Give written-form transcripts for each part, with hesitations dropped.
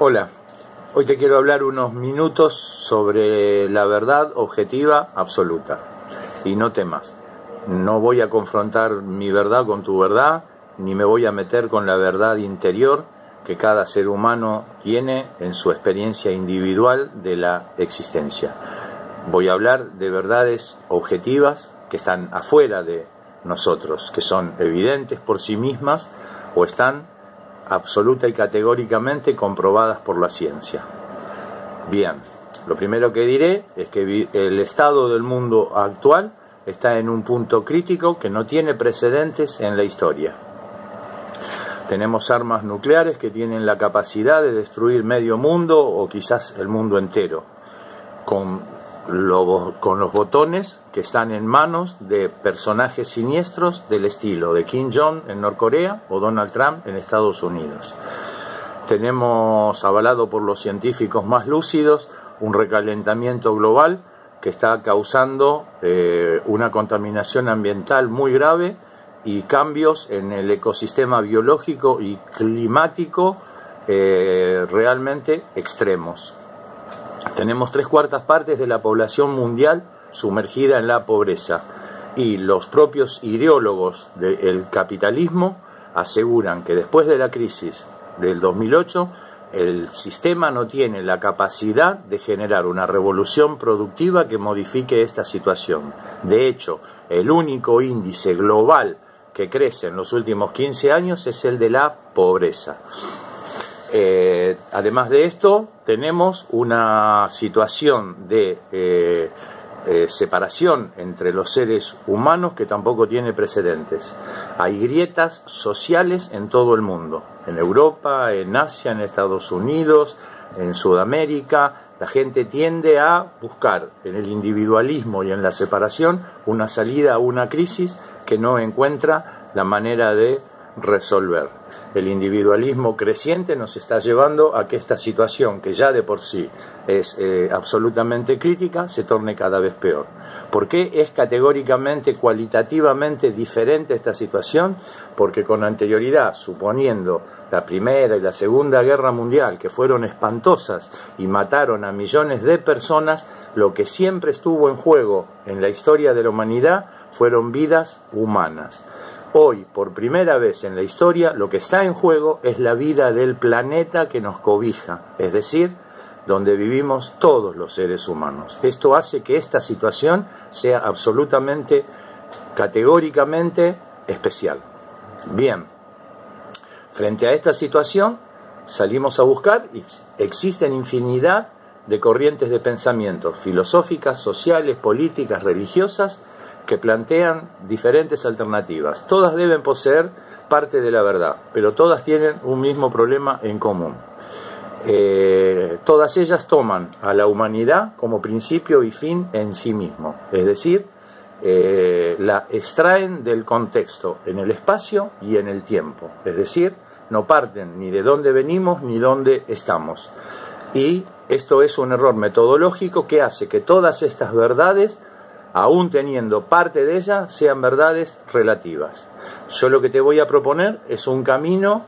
Hola, hoy te quiero hablar unos minutos sobre la verdad objetiva absoluta. Y no temas, no voy a confrontar mi verdad con tu verdad, ni me voy a meter con la verdad interior que cada ser humano tiene en su experiencia individual de la existencia. Voy a hablar de verdades objetivas que están afuera de nosotros, que son evidentes por sí mismas o están absoluta y categóricamente comprobadas por la ciencia. Bien, lo primero que diré es que el estado del mundo actual está en un punto crítico que no tiene precedentes en la historia. Tenemos armas nucleares que tienen la capacidad de destruir medio mundo o quizás el mundo entero, con los botones que están en manos de personajes siniestros del estilo de Kim Jong en Norcorea o Donald Trump en Estados Unidos. Tenemos, avalado por los científicos más lúcidos, un recalentamiento global que está causando una contaminación ambiental muy grave y cambios en el ecosistema biológico y climático realmente extremos. Tenemos 3/4 partes de la población mundial sumergida en la pobreza y los propios ideólogos del capitalismo aseguran que después de la crisis del 2008 el sistema no tiene la capacidad de generar una revolución productiva que modifique esta situación. De hecho, el único índice global que crece en los últimos 15 años es el de la pobreza. Además de esto, tenemos una situación de separación entre los seres humanos que tampoco tiene precedentes. Hay grietas sociales en todo el mundo, en Europa, en Asia, en Estados Unidos, en Sudamérica. La gente tiende a buscar en el individualismo y en la separación una salida a una crisis que no encuentra la manera de resolver. El individualismo creciente nos está llevando a que esta situación, que ya de por sí es absolutamente crítica, se torne cada vez peor. ¿Por qué es categóricamente, cualitativamente diferente esta situación? Porque con anterioridad, suponiendo la Primera y la Segunda Guerra Mundial, que fueron espantosas y mataron a millones de personas, lo que siempre estuvo en juego en la historia de la humanidad fueron vidas humanas. Hoy, por primera vez en la historia, lo que está en juego es la vida del planeta que nos cobija, es decir, donde vivimos todos los seres humanos. Esto hace que esta situación sea absolutamente, categóricamente especial. Bien, frente a esta situación salimos a buscar y existen infinidad de corrientes de pensamiento, filosóficas, sociales, políticas, religiosas, que plantean diferentes alternativas. Todas deben poseer parte de la verdad, pero todas tienen un mismo problema en común. Todas ellas toman a la humanidad como principio y fin en sí mismo, es decir, la extraen del contexto en el espacio y en el tiempo, es decir, no parten ni de dónde venimos ni dónde estamos. Y esto es un error metodológico que hace que todas estas verdades, aún teniendo parte de ellas, sean verdades relativas. Yo lo que te voy a proponer es un camino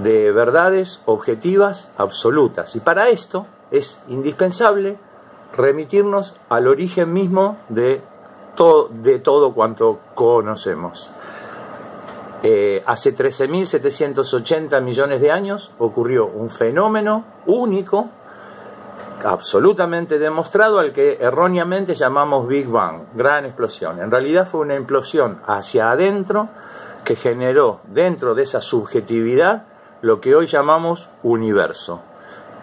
de verdades objetivas absolutas. Y para esto es indispensable remitirnos al origen mismo de todo cuanto conocemos. Hace 13.780 millones de años ocurrió un fenómeno único, absolutamente demostrado, al que erróneamente llamamos Big Bang, gran explosión. En realidad fue una implosión hacia adentro que generó dentro de esa subjetividad lo que hoy llamamos universo.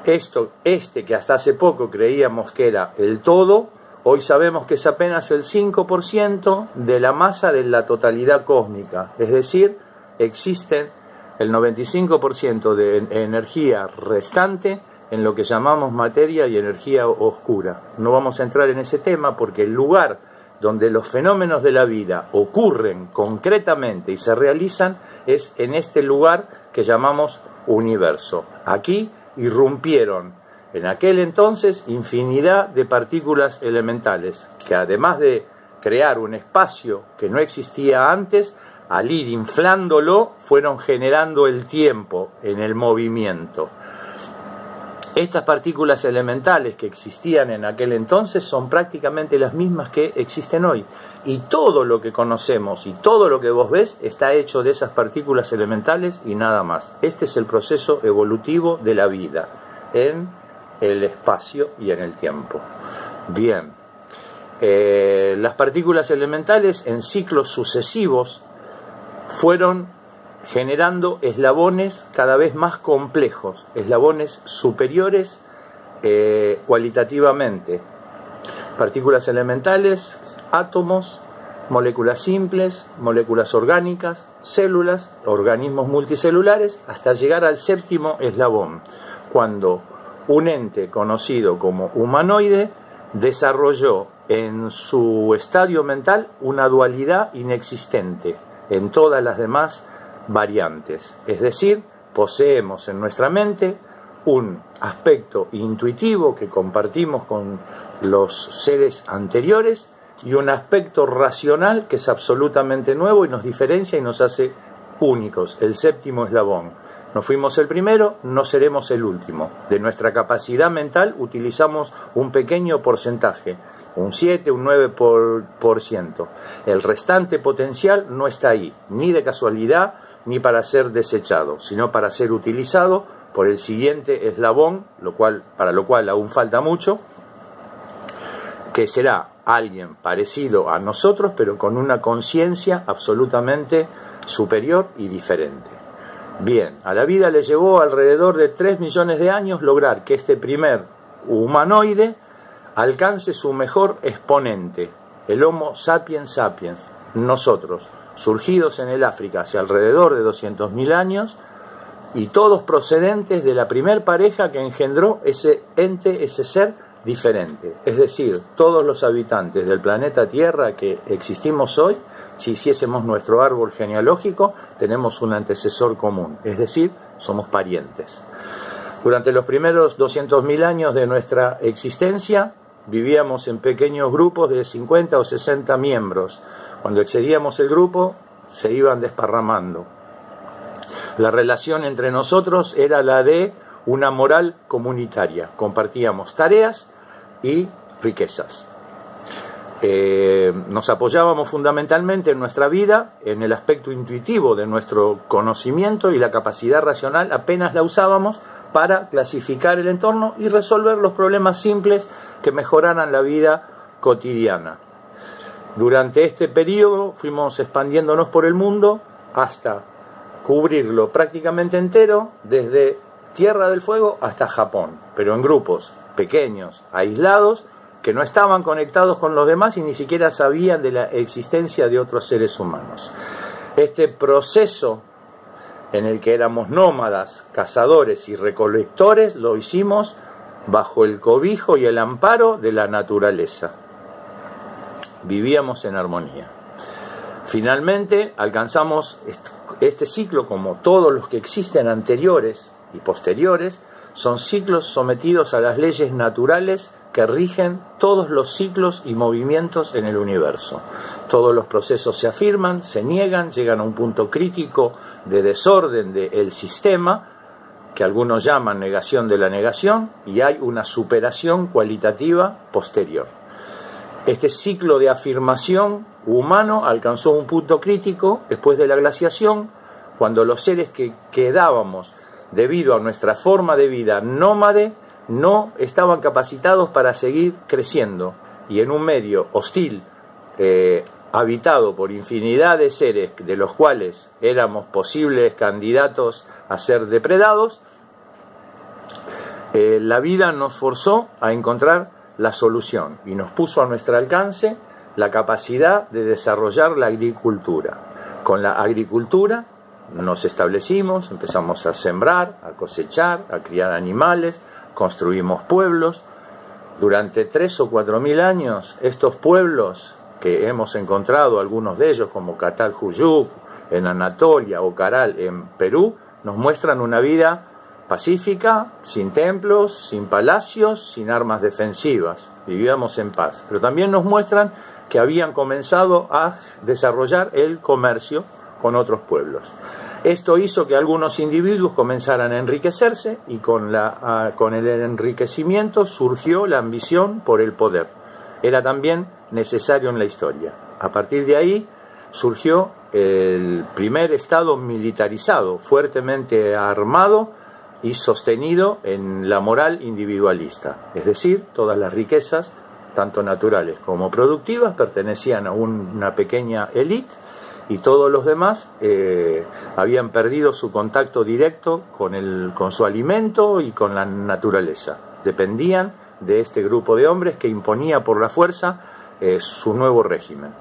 Este que hasta hace poco creíamos que era el todo, hoy sabemos que es apenas el 5% de la masa de la totalidad cósmica. Es decir, existen el 95% de energía restante en lo que llamamos materia y energía oscura. No vamos a entrar en ese tema porque el lugar donde los fenómenos de la vida ocurren concretamente y se realizan es en este lugar que llamamos universo. Aquí irrumpieron en aquel entonces infinidad de partículas elementales que, además de crear un espacio que no existía antes, al ir inflándolo fueron generando el tiempo en el movimiento. Estas partículas elementales que existían en aquel entonces son prácticamente las mismas que existen hoy. Y todo lo que conocemos y todo lo que vos ves está hecho de esas partículas elementales y nada más. Este es el proceso evolutivo de la vida en el espacio y en el tiempo. Bien, las partículas elementales en ciclos sucesivos fueron generando eslabones cada vez más complejos, eslabones superiores cualitativamente. Partículas elementales, átomos, moléculas simples, moléculas orgánicas, células, organismos multicelulares, hasta llegar al séptimo eslabón, cuando un ente conocido como humanoide desarrolló en su estadio mental una dualidad inexistente en todas las demás variantes. Es decir, poseemos en nuestra mente un aspecto intuitivo que compartimos con los seres anteriores y un aspecto racional que es absolutamente nuevo y nos diferencia y nos hace únicos, el séptimo eslabón. No fuimos el primero, no seremos el último. De nuestra capacidad mental utilizamos un pequeño porcentaje, un 7, un 9%. El restante potencial no está ahí, ni de casualidad, ni para ser desechado, sino para ser utilizado por el siguiente eslabón, para lo cual aún falta mucho, que será alguien parecido a nosotros, pero con una conciencia absolutamente superior y diferente. Bien, a la vida le llevó alrededor de 3 millones de años lograr que este primer humanoide alcance su mejor exponente, el Homo sapiens sapiens, nosotros, surgidos en el África hace alrededor de 200.000 años, y todos procedentes de la primer pareja que engendró ese ente, ese ser diferente. Es decir, todos los habitantes del planeta Tierra que existimos hoy, si hiciésemos nuestro árbol genealógico, tenemos un antecesor común, es decir, somos parientes. Durante los primeros 200.000 años de nuestra existencia, vivíamos en pequeños grupos de 50 o 60 miembros. Cuando excedíamos el grupo, se iban desparramando. La relación entre nosotros era la de una moral comunitaria. Compartíamos tareas y riquezas. Nos apoyábamos fundamentalmente en nuestra vida, en el aspecto intuitivo de nuestro conocimiento, y la capacidad racional apenas la usábamos para clasificar el entorno y resolver los problemas simples que mejoraran la vida cotidiana. Durante este periodo fuimos expandiéndonos por el mundo hasta cubrirlo prácticamente entero, desde Tierra del Fuego hasta Japón, pero en grupos pequeños, aislados, que no estaban conectados con los demás y ni siquiera sabían de la existencia de otros seres humanos. Este proceso en el que éramos nómadas, cazadores y recolectores, lo hicimos bajo el cobijo y el amparo de la naturaleza. Vivíamos en armonía. Finalmente alcanzamos este ciclo, como todos los que existen anteriores y posteriores, son ciclos sometidos a las leyes naturales que rigen todos los ciclos y movimientos en el universo. Todos los procesos se afirman, se niegan, llegan a un punto crítico de desorden del sistema, que algunos llaman negación de la negación, y hay una superación cualitativa posterior. Este ciclo de afirmación humano alcanzó un punto crítico después de la glaciación, cuando los seres que quedábamos debido a nuestra forma de vida nómade no estaban capacitados para seguir creciendo, y en un medio hostil, habitado por infinidad de seres de los cuales éramos posibles candidatos a ser depredados, la vida nos forzó a encontrar la solución y nos puso a nuestro alcance la capacidad de desarrollar la agricultura. Con la agricultura nos establecimos, empezamos a sembrar, a cosechar, a criar animales, construimos pueblos. Durante 3 o 4 mil años, estos pueblos que hemos encontrado, algunos de ellos como Cataljuyuk en Anatolia o Caral en Perú, nos muestran una vida pacífica, sin templos, sin palacios, sin armas defensivas. Vivíamos en paz. Pero también nos muestran que habían comenzado a desarrollar el comercio con otros pueblos. Esto hizo que algunos individuos comenzaran a enriquecerse y con el enriquecimiento surgió la ambición por el poder. Era también necesario en la historia. A partir de ahí surgió el primer Estado militarizado, fuertemente armado y sostenido en la moral individualista. Es decir, todas las riquezas, tanto naturales como productivas, pertenecían a una pequeña élite y todos los demás habían perdido su contacto directo con su alimento y con la naturaleza. Dependían de este grupo de hombres que imponía por la fuerza su nuevo régimen.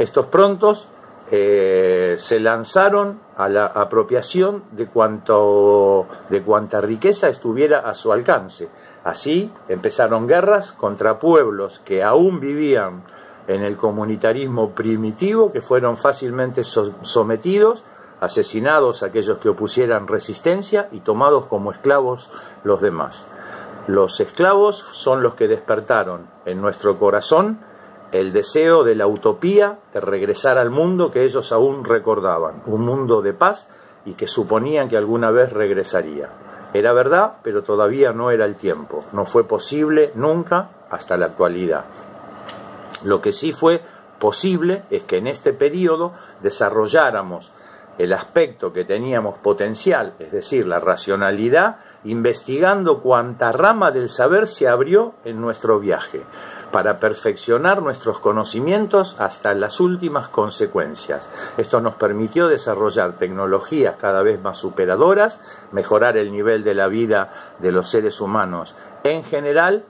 Estos prontos se lanzaron a la apropiación de cuanta riqueza estuviera a su alcance. Así empezaron guerras contra pueblos que aún vivían en el comunitarismo primitivo, que fueron fácilmente sometidos, asesinados aquellos que opusieran resistencia y tomados como esclavos los demás. Los esclavos son los que despertaron en nuestro corazón el deseo de la utopía de regresar al mundo que ellos aún recordaban, un mundo de paz y que suponían que alguna vez regresaría. Era verdad, pero todavía no era el tiempo, no fue posible nunca hasta la actualidad. Lo que sí fue posible es que en este periodo desarrolláramos el aspecto que teníamos potencial, es decir, la racionalidad, investigando cuánta rama del saber se abrió en nuestro viaje, para perfeccionar nuestros conocimientos hasta las últimas consecuencias. Esto nos permitió desarrollar tecnologías cada vez más superadoras, mejorar el nivel de la vida de los seres humanos en general,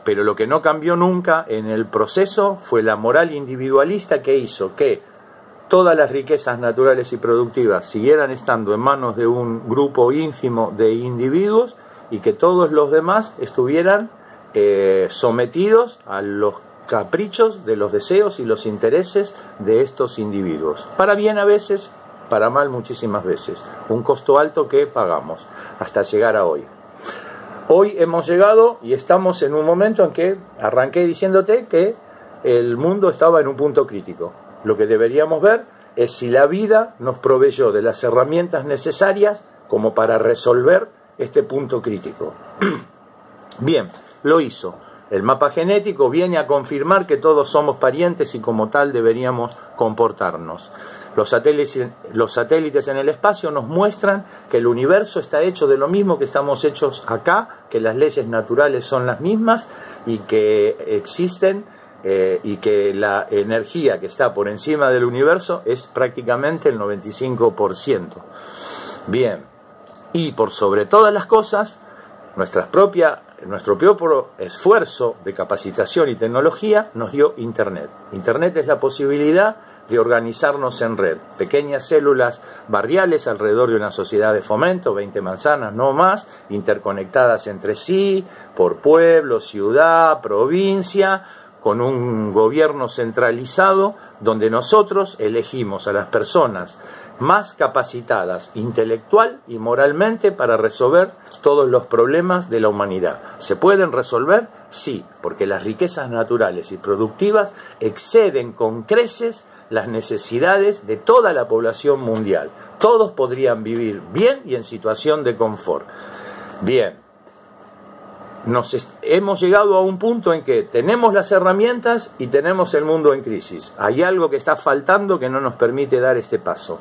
pero lo que no cambió nunca en el proceso fue la moral individualista que hizo que todas las riquezas naturales y productivas siguieran estando en manos de un grupo ínfimo de individuos y que todos los demás estuvieran sometidos a los caprichos de los deseos y los intereses de estos individuos. Para bien a veces, para mal muchísimas veces. Un costo alto que pagamos hasta llegar a hoy. Hoy hemos llegado y estamos en un momento en que arranqué diciéndote que el mundo estaba en un punto crítico. Lo que deberíamos ver es si la vida nos proveyó de las herramientas necesarias como para resolver este punto crítico. Bien, lo hizo. El mapa genético viene a confirmar que todos somos parientes y como tal deberíamos comportarnos. Los satélites en el espacio nos muestran que el universo está hecho de lo mismo que estamos hechos acá, que las leyes naturales son las mismas y que existen y que la energía que está por encima del universo es prácticamente el 95%. Bien, y por sobre todas las cosas, nuestro propio esfuerzo de capacitación y tecnología nos dio Internet. Internet es la posibilidad de organizarnos en red, pequeñas células barriales alrededor de una sociedad de fomento, 20 manzanas, no más, interconectadas entre sí, por pueblo, ciudad, provincia, con un gobierno centralizado, donde nosotros elegimos a las personas más capacitadas intelectual y moralmente para resolver todos los problemas de la humanidad. ¿Se pueden resolver? Sí, porque las riquezas naturales y productivas exceden con creces las necesidades de toda la población mundial. Todos podrían vivir bien y en situación de confort. Bien, hemos llegado a un punto en que tenemos las herramientas y tenemos el mundo en crisis. Hay algo que está faltando que no nos permite dar este paso.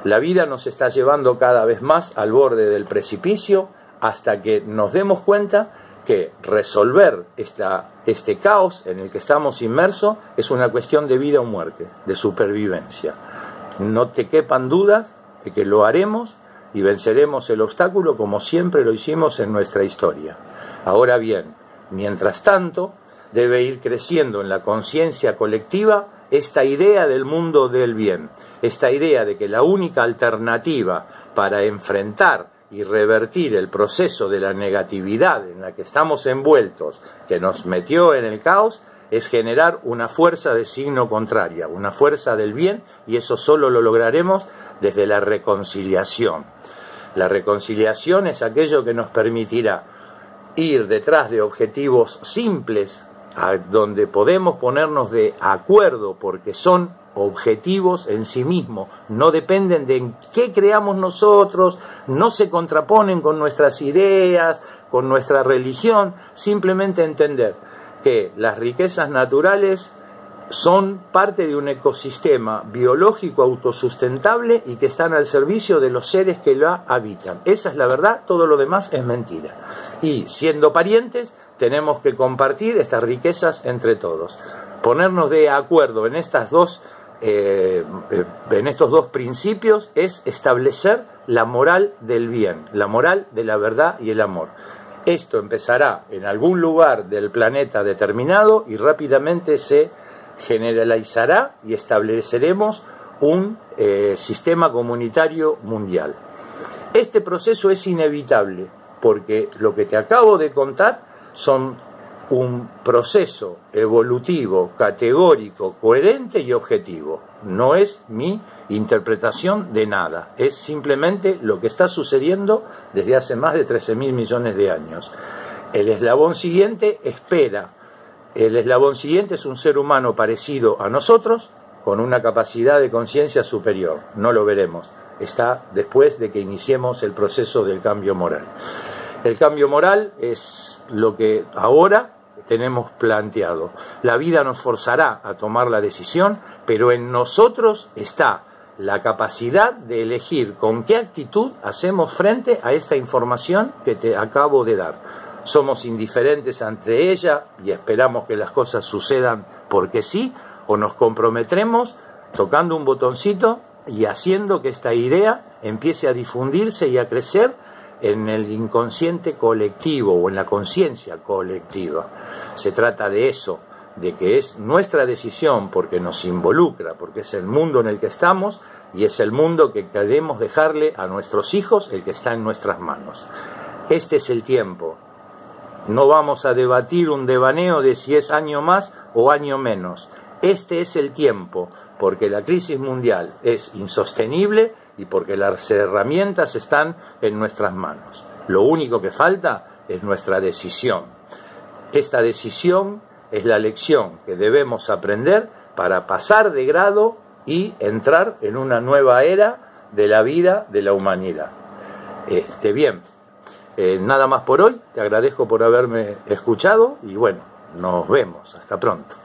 La vida nos está llevando cada vez más al borde del precipicio hasta que nos demos cuenta que resolver este caos en el que estamos inmersos es una cuestión de vida o muerte, de supervivencia. No te quepan dudas de que lo haremos y venceremos el obstáculo como siempre lo hicimos en nuestra historia. Ahora bien, mientras tanto, debe ir creciendo en la conciencia colectiva esta idea del mundo del bien, esta idea de que la única alternativa para enfrentar y revertir el proceso de la negatividad en la que estamos envueltos, que nos metió en el caos, es generar una fuerza de signo contraria, una fuerza del bien, y eso solo lo lograremos desde la reconciliación. La reconciliación es aquello que nos permitirá ir detrás de objetivos simples, donde podemos ponernos de acuerdo porque son objetivos en sí mismos, no dependen de en qué creamos nosotros, no se contraponen con nuestras ideas, con nuestra religión, simplemente entender que las riquezas naturales son parte de un ecosistema biológico autosustentable y que están al servicio de los seres que la habitan. Esa es la verdad, todo lo demás es mentira. Y siendo parientes, tenemos que compartir estas riquezas entre todos. Ponernos de acuerdo en estos dos principios es establecer la moral del bien, la moral de la verdad y el amor. Esto empezará en algún lugar del planeta determinado y rápidamente se generalizará y estableceremos un sistema comunitario mundial. Este proceso es inevitable porque lo que te acabo de contar son un proceso evolutivo, categórico, coherente y objetivo. No es mi interpretación de nada, es simplemente lo que está sucediendo desde hace más de 13.000 millones de años. El eslabón siguiente espera. El eslabón siguiente es un ser humano parecido a nosotros, con una capacidad de conciencia superior. No lo veremos. Está después de que iniciemos el proceso del cambio moral. El cambio moral es lo que ahora tenemos planteado. La vida nos forzará a tomar la decisión, pero en nosotros está la capacidad de elegir con qué actitud hacemos frente a esta información que te acabo de dar. Somos indiferentes ante ella y esperamos que las cosas sucedan porque sí, o nos comprometeremos tocando un botoncito y haciendo que esta idea empiece a difundirse y a crecer en el inconsciente colectivo o en la conciencia colectiva. Se trata de eso, de que es nuestra decisión porque nos involucra, porque es el mundo en el que estamos y es el mundo que queremos dejarle a nuestros hijos, el que está en nuestras manos. Este es el tiempo. No vamos a debatir un devaneo de si es año más o año menos. Este es el tiempo, porque la crisis mundial es insostenible y porque las herramientas están en nuestras manos. Lo único que falta es nuestra decisión. Esta decisión es la lección que debemos aprender para pasar de grado y entrar en una nueva era de la vida de la humanidad. Bien. Nada más por hoy, te agradezco por haberme escuchado y bueno, nos vemos, hasta pronto.